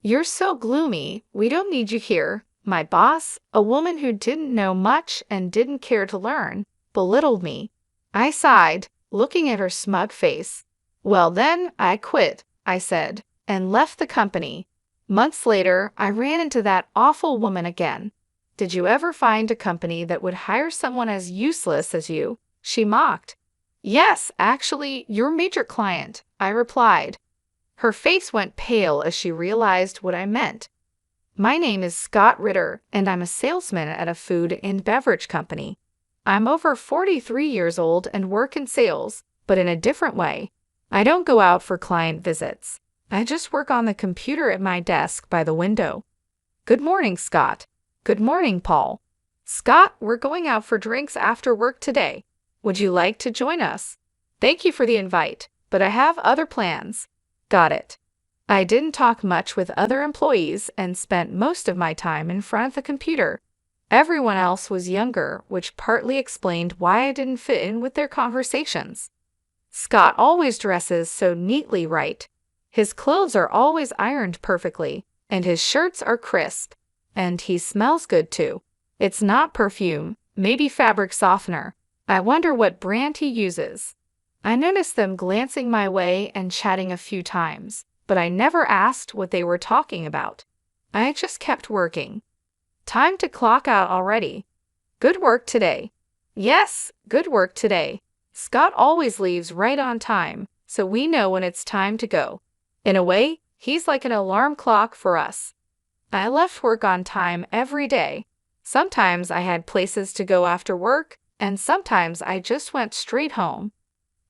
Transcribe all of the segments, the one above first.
You're so gloomy. We don't need you here. My boss, a woman who didn't know much and didn't care to learn, belittled me. I sighed, looking at her smug face. Well then, I quit, I said, and left the company. Months later, I ran into that awful woman again. Did you ever find a company that would hire someone as useless as you? She mocked. Yes, actually, your major client, I replied. Her face went pale as she realized what I meant. My name is Scott Ritter, and I'm a salesman at a food and beverage company. I'm over 43 years old and work in sales, but in a different way. I don't go out for client visits. I just work on the computer at my desk by the window. Good morning, Scott. Good morning, Paul. Scott, we're going out for drinks after work today. Would you like to join us? Thank you for the invite, but I have other plans. Got it. I didn't talk much with other employees and spent most of my time in front of the computer. Everyone else was younger, which partly explained why I didn't fit in with their conversations. Scott always dresses so neatly right. His clothes are always ironed perfectly, and his shirts are crisp. And he smells good too. It's not perfume, maybe fabric softener. I wonder what brand he uses. I noticed them glancing my way and chatting a few times, but I never asked what they were talking about. I just kept working. Time to clock out already. Good work today. Yes, good work today. Scott always leaves right on time, so we know when it's time to go. In a way, he's like an alarm clock for us. I left work on time every day. Sometimes I had places to go after work, and sometimes I just went straight home.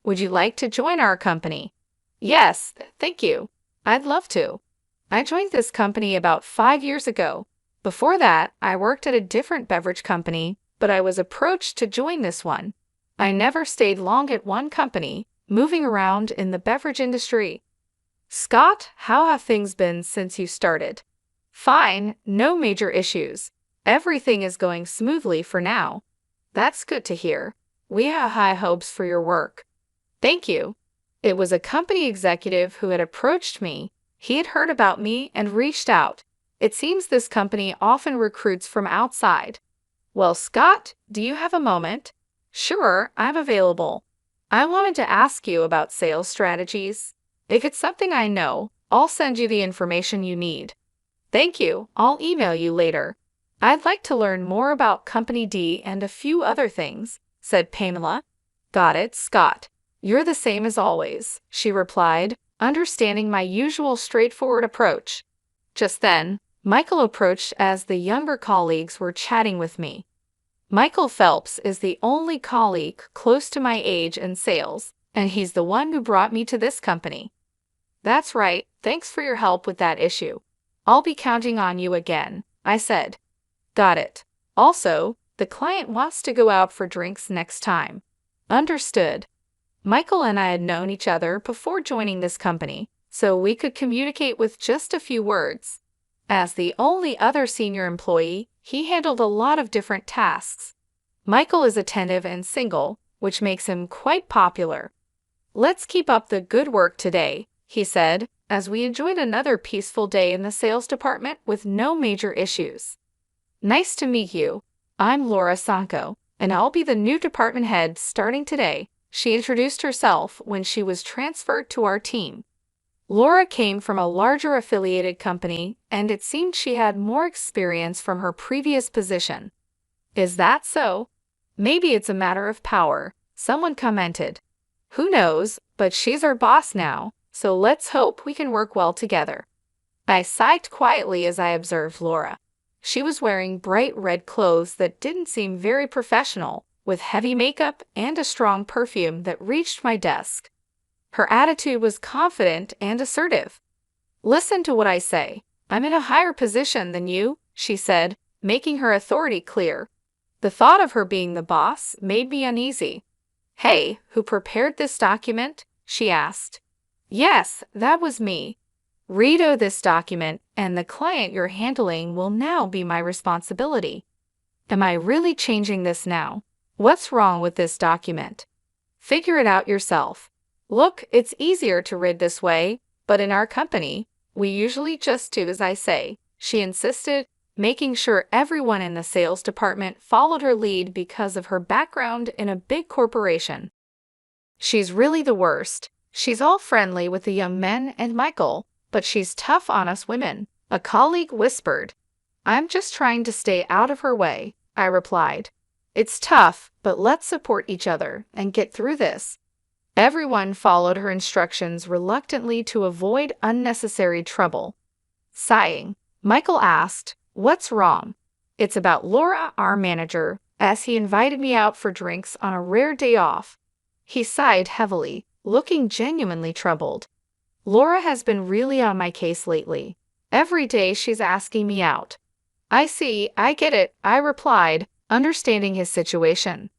Would you like to join our company? Yes, thank you. I'd love to. I joined this company about 5 years ago. Before that, I worked at a different beverage company, but I was approached to join this one. I never stayed long at one company, moving around in the beverage industry. Scott, how have things been since you started? Fine, no major issues. Everything is going smoothly for now. That's good to hear. We have high hopes for your work. Thank you. It was a company executive who had approached me. He had heard about me and reached out. It seems this company often recruits from outside. Well, Scott, do you have a moment? Sure, I'm available. I wanted to ask you about sales strategies. If it's something I know, I'll send you the information you need. Thank you. I'll email you later. I'd like to learn more about Company D and a few other things, said Pamela. Got it, Scott. You're the same as always, she replied, understanding my usual straightforward approach. Just then, Michael approached as the younger colleagues were chatting with me. Michael Phelps is the only colleague close to my age in sales, and he's the one who brought me to this company. That's right, thanks for your help with that issue. I'll be counting on you again, I said. Got it. Also, the client wants to go out for drinks next time. Understood. Michael and I had known each other before joining this company, so we could communicate with just a few words. As the only other senior employee, he handled a lot of different tasks. Michael is attentive and single, which makes him quite popular. Let's keep up the good work today, he said, as we enjoyed another peaceful day in the sales department with no major issues. Nice to meet you. I'm Laura Sanko, and I'll be the new department head starting today, she introduced herself when she was transferred to our team. Laura came from a larger affiliated company, and it seemed she had more experience from her previous position. Is that so? Maybe it's a matter of power, someone commented. Who knows, but she's our boss now, so let's hope we can work well together. I sighed quietly as I observed Laura. She was wearing bright red clothes that didn't seem very professional, with heavy makeup and a strong perfume that reached my desk. Her attitude was confident and assertive. Listen to what I say. I'm in a higher position than you, she said, making her authority clear. The thought of her being the boss made me uneasy. Hey, who prepared this document? She asked. Yes, that was me. Read this document, and the client you're handling will now be my responsibility. Am I really changing this now? What's wrong with this document? Figure it out yourself. Look, it's easier to read this way, but in our company, We usually just do as I say, she insisted, making sure everyone in the sales department followed her lead because of her background in a big corporation. She's really the worst. She's all friendly with the young men and Michael, but she's tough on us women, a colleague whispered. I'm just trying to stay out of her way, I replied. It's tough, but let's support each other and get through this. Everyone followed her instructions reluctantly to avoid unnecessary trouble. Sighing, Michael asked, "What's wrong?" "It's about Laura, our manager, as he invited me out for drinks on a rare day off." He sighed heavily, looking genuinely troubled. "Laura has been really on my case lately. Every day she's asking me out." "I see, I get it," I replied, understanding his situation.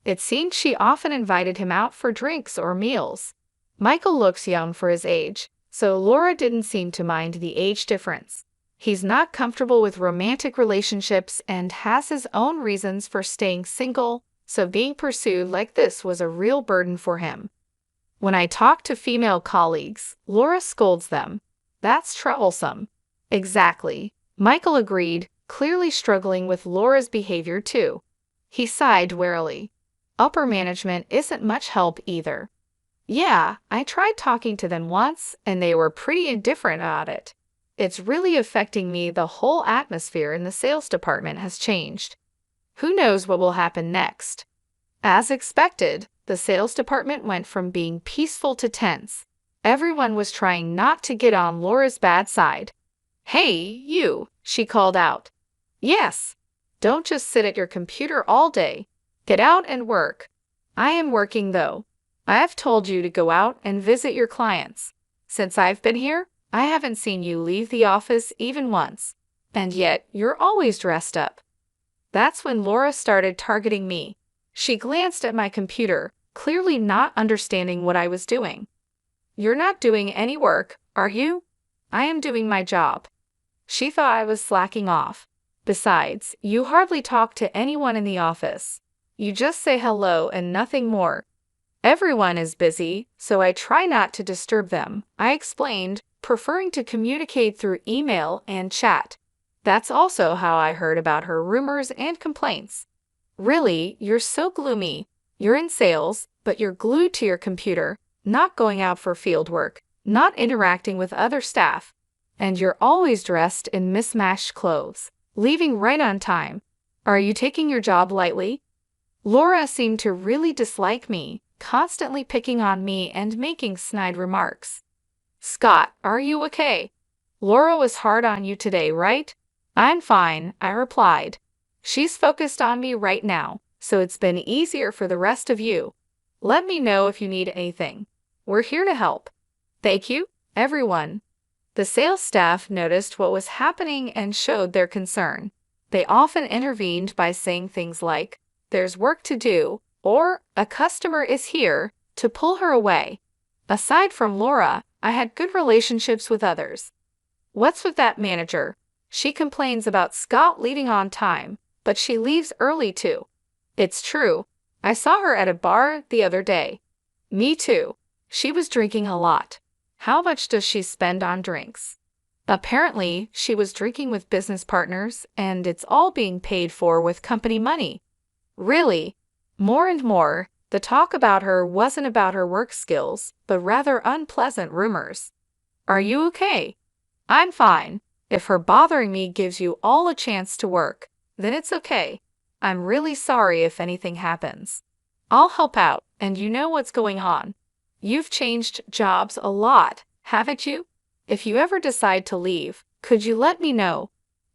It seemed she often invited him out for drinks or meals. Michael looks young for his age, so Laura didn't seem to mind the age difference. He's not comfortable with romantic relationships and has his own reasons for staying single, so being pursued like this was a real burden for him. When I talk to female colleagues, Laura scolds them. That's troublesome. Exactly. Michael agreed, clearly struggling with Laura's behavior too. He sighed wearily. Upper management isn't much help either. Yeah, I tried talking to them once, and they were pretty indifferent about it. It's really affecting me. The whole atmosphere in the sales department has changed. Who knows what will happen next? As expected, the sales department went from being peaceful to tense. Everyone was trying not to get on Laura's bad side. "Hey, you," she called out. "Yes. Don't just sit at your computer all day. Get out and work." "I am working though. I have told you to go out and visit your clients. Since I've been here, I haven't seen you leave the office even once. And yet, you're always dressed up." That's when Laura started targeting me. She glanced at my computer, clearly not understanding what I was doing. "You're not doing any work, are you?" "I am doing my job." She thought I was slacking off. "Besides, you hardly talk to anyone in the office. You just say hello and nothing more." "Everyone is busy, so I try not to disturb them," I explained, preferring to communicate through email and chat. That's also how I heard about her rumors and complaints. "Really, you're so gloomy. You're in sales, but you're glued to your computer, not going out for field work, not interacting with other staff. And you're always dressed in mismatched clothes, leaving right on time. Are you taking your job lightly?" Laura seemed to really dislike me, constantly picking on me and making snide remarks. "Scott, are you okay? Laura was hard on you today, right?" "I'm fine," I replied. "She's focused on me right now, so it's been easier for the rest of you. Let me know if you need anything. We're here to help." "Thank you, everyone." The sales staff noticed what was happening and showed their concern. They often intervened by saying things like, "There's work to do," or "A customer is here," to pull her away. Aside from Laura, I had good relationships with others. "What's with that manager? She complains about Scott leaving on time, but she leaves early too." "It's true. I saw her at a bar the other day." "Me too. She was drinking a lot." "How much does she spend on drinks?" "Apparently, she was drinking with business partners, and it's all being paid for with company money." "Really?" More and more, the talk about her wasn't about her work skills, but rather unpleasant rumors. "Are you okay?" "I'm fine. If her bothering me gives you all a chance to work, then it's okay. I'm really sorry if anything happens. I'll help out, and you know what's going on. You've changed jobs a lot, haven't you? If you ever decide to leave, could you let me know?"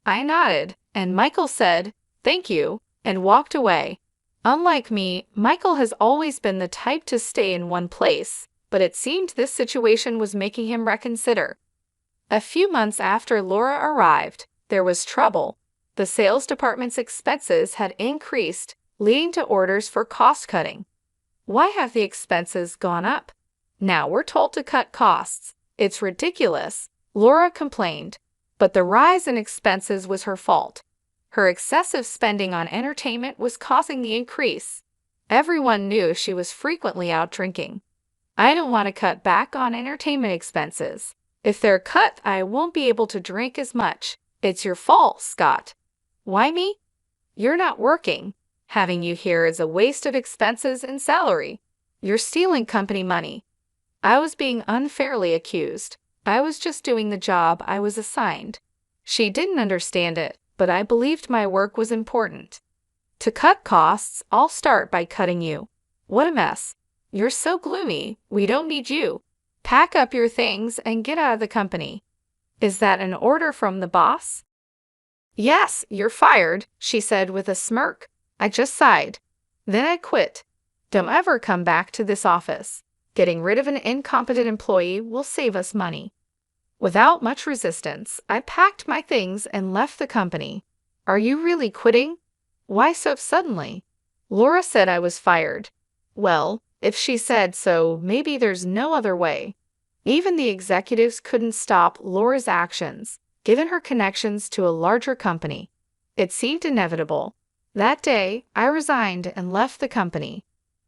I nodded, and Michael said, "Thank you," and walked away. Unlike me, Michael has always been the type to stay in one place, but it seemed this situation was making him reconsider. A few months after Laura arrived, there was trouble. The sales department's expenses had increased, leading to orders for cost-cutting. "Why have the expenses gone up? Now we're told to cut costs. It's ridiculous," Laura complained. But the rise in expenses was her fault. Her excessive spending on entertainment was causing the increase. Everyone knew she was frequently out drinking. "I don't want to cut back on entertainment expenses. If they're cut, I won't be able to drink as much. It's your fault, Scott. Why me? You're not working. Having you here is a waste of expenses and salary. You're stealing company money. I was being unfairly accused. I was just doing the job I was assigned. She didn't understand it, but I believed my work was important. To cut costs, I'll start by cutting you. What a mess. You're so gloomy. We don't need you. Pack up your things and get out of the company. Is that an order from the boss? Yes, you're fired, she said with a smirk. I just sighed. Then I quit. Don't ever come back to this office. Getting rid of an incompetent employee will save us money. Without much resistance, I packed my things and left the company. Are you really quitting? Why so suddenly? Laura said I was fired. Well, if she said so, maybe there's no other way. Even the executives couldn't stop Laura's actions, given her connections to a larger company. It seemed inevitable. That day, I resigned and left the company.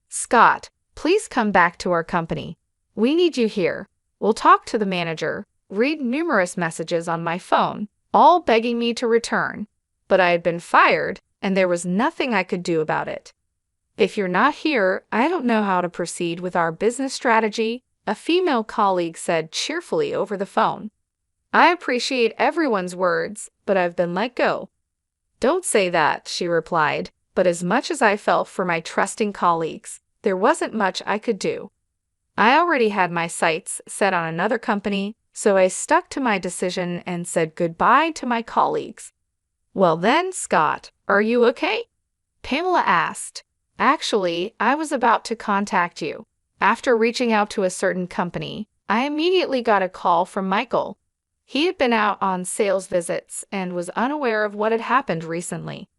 Scott, please come back to our company. We need you here. We'll talk to the manager, read numerous messages on my phone, all begging me to return. But I had been fired, and there was nothing I could do about it. If you're not here, I don't know how to proceed with our business strategy, a female colleague said cheerfully over the phone. I appreciate everyone's words, but I've been let go. Don't say that, she replied, but as much as I felt for my trusting colleagues, there wasn't much I could do. I already had my sights set on another company, so I stuck to my decision and said goodbye to my colleagues. Well then, Scott, are you okay? Pamela asked. Actually, I was about to contact you. After reaching out to a certain company, I immediately got a call from Michael. He had been out on sales visits and was unaware of what had happened recently.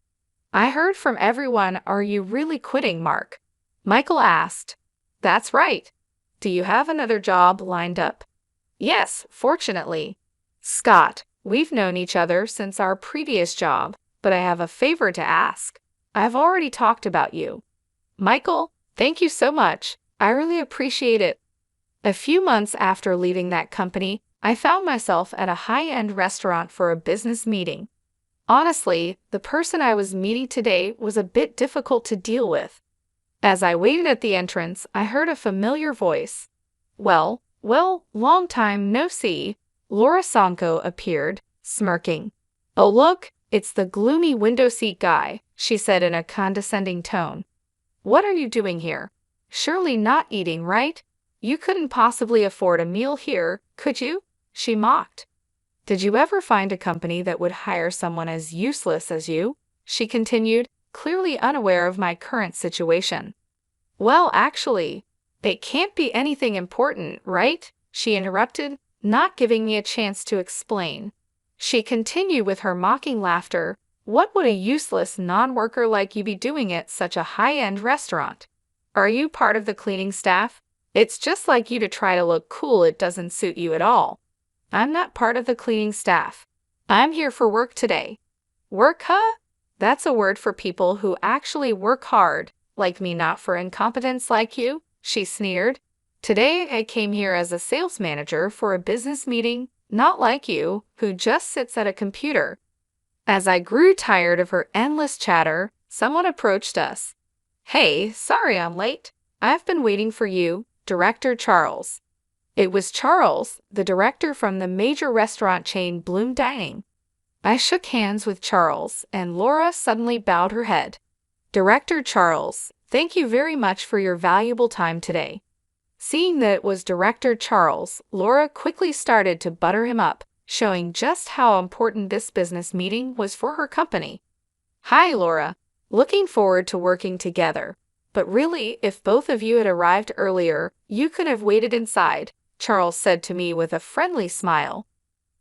I heard from everyone, are you really quitting, Mark? Michael asked. That's right. Do you have another job lined up? Yes, fortunately. Scott, we've known each other since our previous job, but I have a favor to ask. I've already talked about you. Michael, thank you so much. I really appreciate it. A few months after leaving that company, I found myself at a high-end restaurant for a business meeting. Honestly, the person I was meeting today was a bit difficult to deal with. As I waited at the entrance, I heard a familiar voice. Well, long time no see. Laura Sanko appeared, smirking. Oh look, it's the gloomy window seat guy, she said in a condescending tone. What are you doing here? Surely not eating, right? You couldn't possibly afford a meal here, could you? She mocked. Did you ever find a company that would hire someone as useless as you? She continued, clearly unaware of my current situation. Well, actually, it can't be anything important, right? She interrupted, not giving me a chance to explain. She continued with her mocking laughter. What would a useless non-worker like you be doing at such a high-end restaurant? Are you part of the cleaning staff? It's just like you to try to look cool. It doesn't suit you at all. I'm not part of the cleaning staff. I'm here for work today. Work, huh? That's a word for people who actually work hard, like me, not for incompetence like you, she sneered. Today I came here as a sales manager for a business meeting, not like you, who just sits at a computer. As I grew tired of her endless chatter, someone approached us. Hey, sorry I'm late. I've been waiting for you, Director Charles. It was Charles, the director from the major restaurant chain Bloom Dining. I shook hands with Charles, and Laura suddenly bowed her head. Director Charles, thank you very much for your valuable time today. Seeing that it was Director Charles, Laura quickly started to butter him up, showing just how important this business meeting was for her company. Hi, Laura. Looking forward to working together. But really, if both of you had arrived earlier, you could have waited inside, Charles said to me with a friendly smile.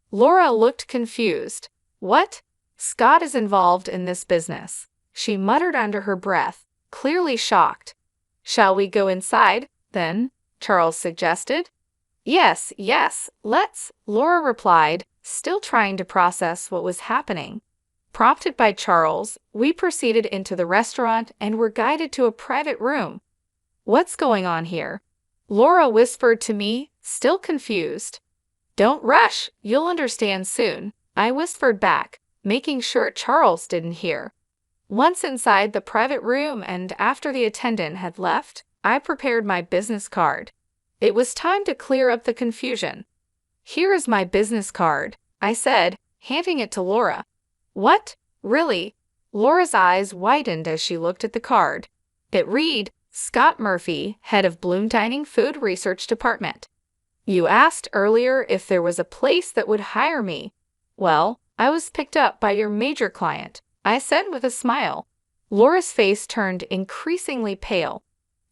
Laura looked confused. What? Scott is involved in this business, she muttered under her breath, clearly shocked. Shall we go inside, then? Charles suggested. Yes, let's, Laura replied, still trying to process what was happening. Prompted by Charles, we proceeded into the restaurant and were guided to a private room. What's going on here? Laura whispered to me, still confused. Don't rush, you'll understand soon, I whispered back, making sure Charles didn't hear. Once inside the private room and after the attendant had left, I prepared my business card. It was time to clear up the confusion. Here is my business card, I said, handing it to Laura. What? Really? Laura's eyes widened as she looked at the card. It read, Scott Murphy, head of Bloom Dining Food Research Department. You asked earlier if there was a place that would hire me. Well, I was picked up by your major client, I said with a smile. Laura's face turned increasingly pale.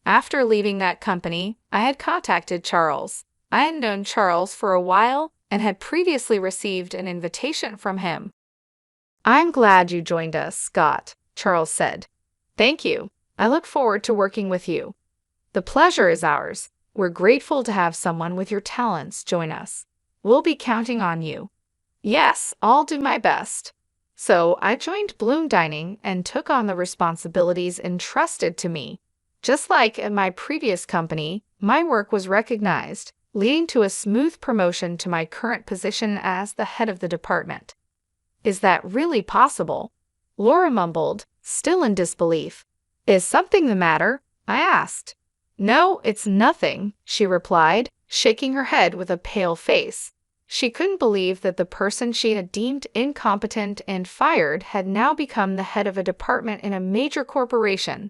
After leaving that company, I had contacted Charles. I had known Charles for a while and had previously received an invitation from him. I'm glad you joined us, Scott, Charles said. Thank you. I look forward to working with you. The pleasure is ours. We're grateful to have someone with your talents join us. We'll be counting on you. Yes, I'll do my best. So I joined Bloom Dining and took on the responsibilities entrusted to me. Just like at my previous company, my work was recognized, leading to a smooth promotion to my current position as the head of the department. Is that really possible? Laura mumbled, still in disbelief. Is something the matter? I asked. No, it's nothing, she replied, shaking her head with a pale face. She couldn't believe that the person she had deemed incompetent and fired had now become the head of a department in a major corporation.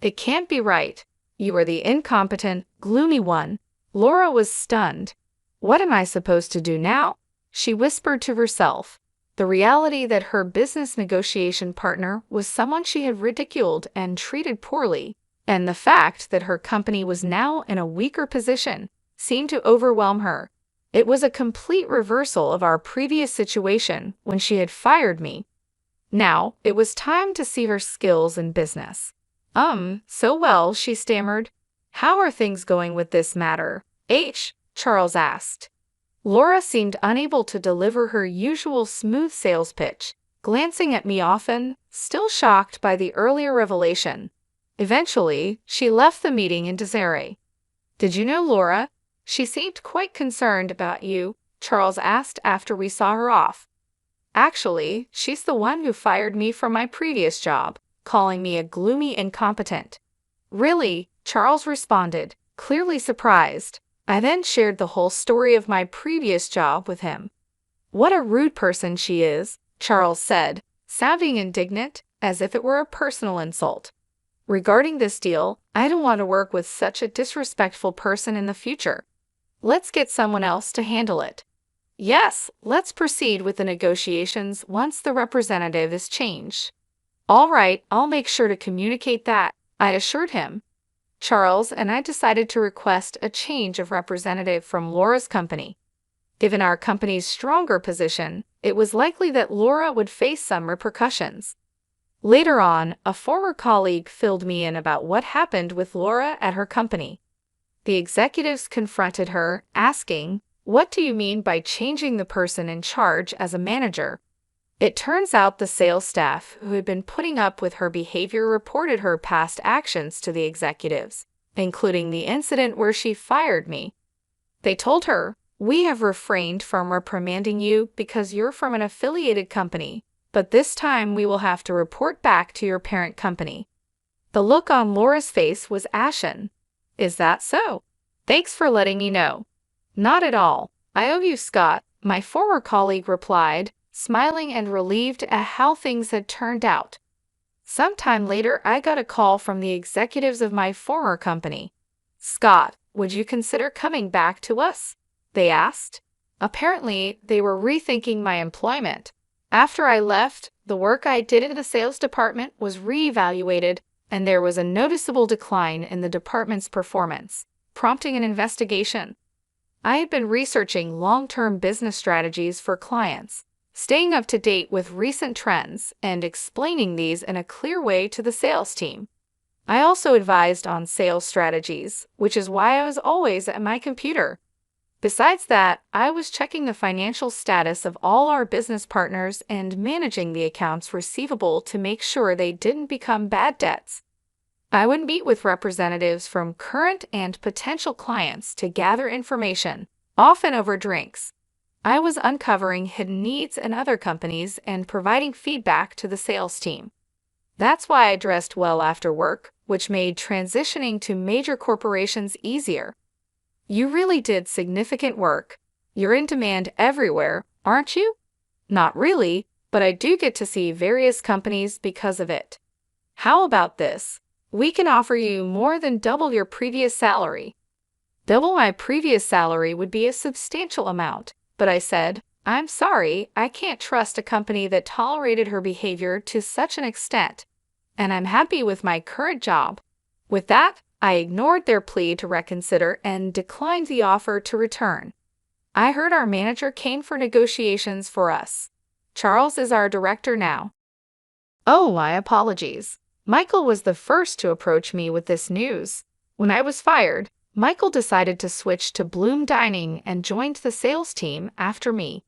It can't be right. You are the incompetent, gloomy one. Laura was stunned. What am I supposed to do now? She whispered to herself. The reality that her business negotiation partner was someone she had ridiculed and treated poorly, and the fact that her company was now in a weaker position, seemed to overwhelm her. It was a complete reversal of our previous situation when she had fired me. Now, it was time to see her skills in business. So well, she stammered. How are things going with this matter? Charles asked. Laura seemed unable to deliver her usual smooth sales pitch, glancing at me often, still shocked by the earlier revelation. Eventually, she left the meeting in disarray. Did you know Laura? She seemed quite concerned about you, Charles asked after we saw her off. Actually, she's the one who fired me from my previous job, calling me a gloomy incompetent. Really? Charles responded, clearly surprised. I then shared the whole story of my previous job with him. What a rude person she is, Charles said, sounding indignant, as if it were a personal insult. Regarding this deal, I don't want to work with such a disrespectful person in the future. Let's get someone else to handle it. Yes, let's proceed with the negotiations once the representative is changed. All right, I'll make sure to communicate that, I assured him. Charles and I decided to request a change of representative from Laura's company. Given our company's stronger position, it was likely that Laura would face some repercussions. Later on, a former colleague filled me in about what happened with Laura at her company. The executives confronted her, asking, "What do you mean by changing the person in charge as a manager?" It turns out the sales staff who had been putting up with her behavior reported her past actions to the executives, including the incident where she fired me. They told her, "We have refrained from reprimanding you because you're from an affiliated company, but this time we will have to report back to your parent company." The look on Laura's face was ashen. Is that so? Thanks for letting me know. Not at all. I owe you, Scott, my former colleague replied, smiling and relieved at how things had turned out. Sometime later, I got a call from the executives of my former company. "Scott, would you consider coming back to us?" they asked. Apparently, they were rethinking my employment. After I left, the work I did in the sales department was reevaluated, and there was a noticeable decline in the department's performance, prompting an investigation. I had been researching long-term business strategies for clients, staying up to date with recent trends and explaining these in a clear way to the sales team. I also advised on sales strategies, which is why I was always at my computer. Besides that, I was checking the financial status of all our business partners and managing the accounts receivable to make sure they didn't become bad debts. I would meet with representatives from current and potential clients to gather information, often over drinks. I was uncovering hidden needs in other companies and providing feedback to the sales team. That's why I dressed well after work, which made transitioning to major corporations easier. You really did significant work. You're in demand everywhere, aren't you? Not really, but I do get to see various companies because of it. How about this? We can offer you more than double your previous salary. Double my previous salary would be a substantial amount, but I said, I'm sorry, I can't trust a company that tolerated her behavior to such an extent, and I'm happy with my current job. With that, I ignored their plea to reconsider and declined the offer to return. I heard our manager came for negotiations for us. Charles is our director now. Oh, my apologies. Michael was the first to approach me with this news. When I was fired, Michael decided to switch to Bloom Dining and joined the sales team after me.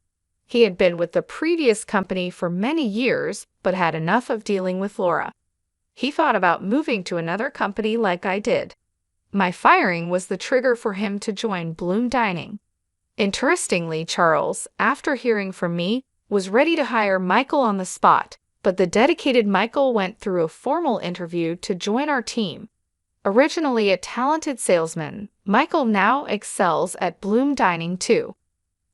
He had been with the previous company for many years, but had enough of dealing with Laura. He thought about moving to another company like I did. My firing was the trigger for him to join Bloom Dining. Interestingly, Charles, after hearing from me, was ready to hire Michael on the spot, but the dedicated Michael went through a formal interview to join our team. Originally a talented salesman, Michael now excels at Bloom Dining too.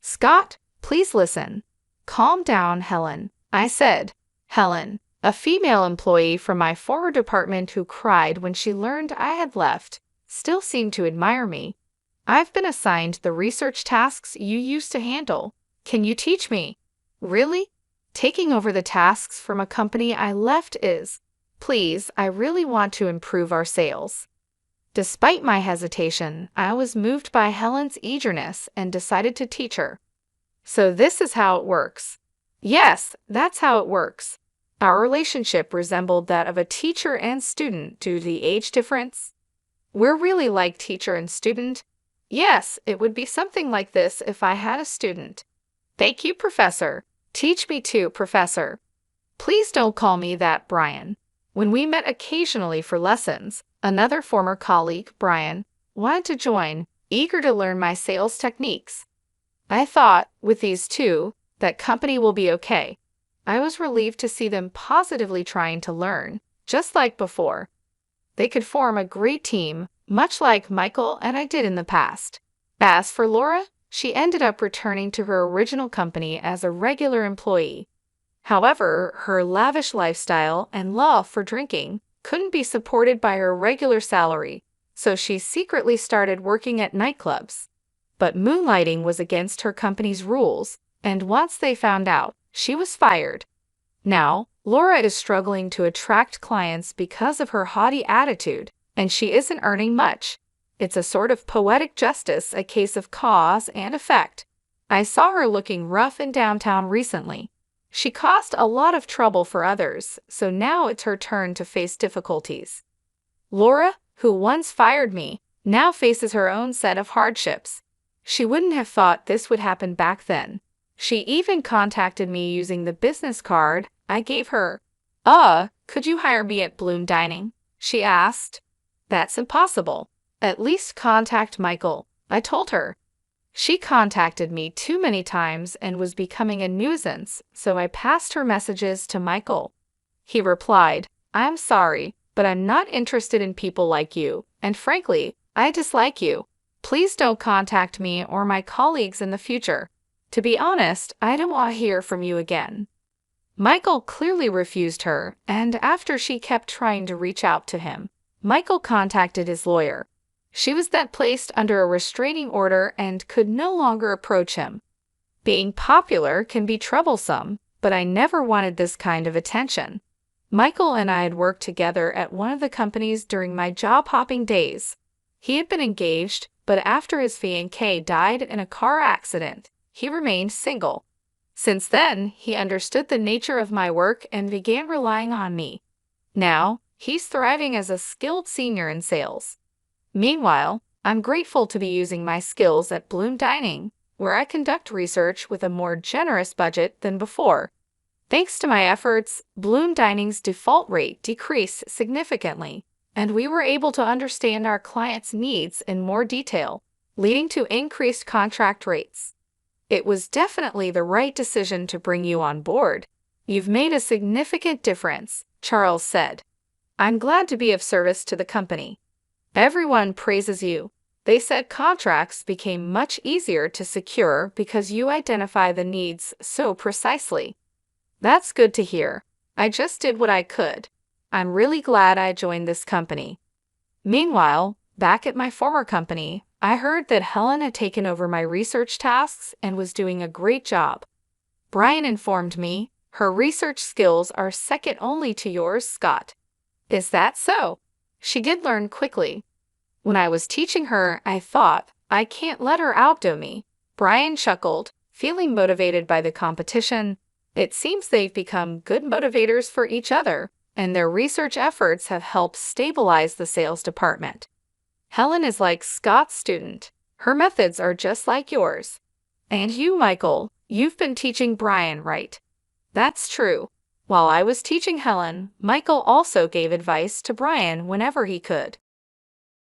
Scott, please listen. Calm down, Helen, I said. Helen, a female employee from my former department who cried when she learned I had left, still seemed to admire me. I've been assigned the research tasks you used to handle. Can you teach me? Really? Taking over the tasks from a company I left is, please, I really want to improve our sales. Despite my hesitation, I was moved by Helen's eagerness and decided to teach her. So this is how it works. Yes, that's how it works. Our relationship resembled that of a teacher and student due to the age difference. We're really like teacher and student. Yes, it would be something like this if I had a student. Thank you, Professor. Teach me too, Professor. Please don't call me that, Brian. When we met occasionally for lessons, another former colleague, Brian, wanted to join, eager to learn my sales techniques. I thought, with these two, that company will be okay. I was relieved to see them positively trying to learn, just like before. They could form a great team, much like Michael and I did in the past. As for Laura, she ended up returning to her original company as a regular employee. However, her lavish lifestyle and love for drinking couldn't be supported by her regular salary, so she secretly started working at nightclubs. But moonlighting was against her company's rules, and once they found out, she was fired. Now, Laura is struggling to attract clients because of her haughty attitude, and she isn't earning much. It's a sort of poetic justice, a case of cause and effect. I saw her looking rough in downtown recently. She caused a lot of trouble for others, so now it's her turn to face difficulties. Laura, who once fired me, now faces her own set of hardships. She wouldn't have thought this would happen back then. She even contacted me using the business card I gave her. Could you hire me at Bloom Dining? She asked. That's impossible. At least contact Michael, I told her. She contacted me too many times and was becoming a nuisance, so I passed her messages to Michael. He replied, I'm sorry, but I'm not interested in people like you, and frankly, I dislike you. Please don't contact me or my colleagues in the future. To be honest, I don't want to hear from you again. Michael clearly refused her, and after she kept trying to reach out to him, Michael contacted his lawyer. She was then placed under a restraining order and could no longer approach him. Being popular can be troublesome, but I never wanted this kind of attention. Michael and I had worked together at one of the companies during my job-hopping days. He had been engaged, but after his fiancée died in a car accident, he remained single. Since then, he understood the nature of my work and began relying on me. Now, he's thriving as a skilled senior in sales. Meanwhile, I'm grateful to be using my skills at Bloom Dining, where I conduct research with a more generous budget than before. Thanks to my efforts, Bloom Dining's default rate decreased significantly, and we were able to understand our clients' needs in more detail, leading to increased contract rates. It was definitely the right decision to bring you on board. You've made a significant difference, Charles said. I'm glad to be of service to the company. Everyone praises you. They said contracts became much easier to secure because you identify the needs so precisely. That's good to hear. I just did what I could. I'm really glad I joined this company. Meanwhile, back at my former company, I heard that Helen had taken over my research tasks and was doing a great job. Brian informed me her research skills are second only to yours, Scott. Is that so? She did learn quickly. When I was teaching her, I thought, I can't let her outdo me. Brian chuckled, feeling motivated by the competition. It seems they've become good motivators for each other, and their research efforts have helped stabilize the sales department. Helen is like Scott's student. Her methods are just like yours. And you, Michael, you've been teaching Brian, right? That's true. While I was teaching Helen, Michael also gave advice to Brian whenever he could.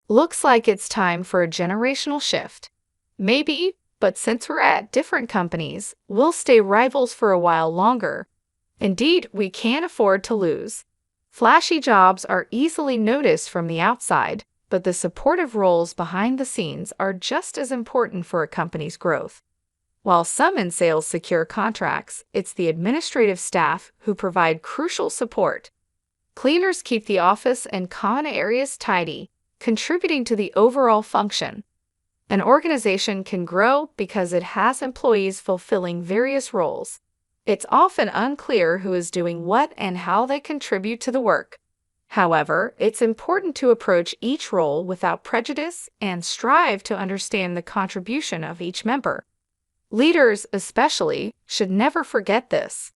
Looks like it's time for a generational shift. Maybe, but since we're at different companies, we'll stay rivals for a while longer. Indeed, we can't afford to lose. Flashy jobs are easily noticed from the outside, but the supportive roles behind the scenes are just as important for a company's growth. While some in sales secure contracts, it's the administrative staff who provide crucial support. Cleaners keep the office and common areas tidy, contributing to the overall function. An organization can grow because it has employees fulfilling various roles. It's often unclear who is doing what and how they contribute to the work. However, it's important to approach each role without prejudice and strive to understand the contribution of each member. Leaders, especially, should never forget this.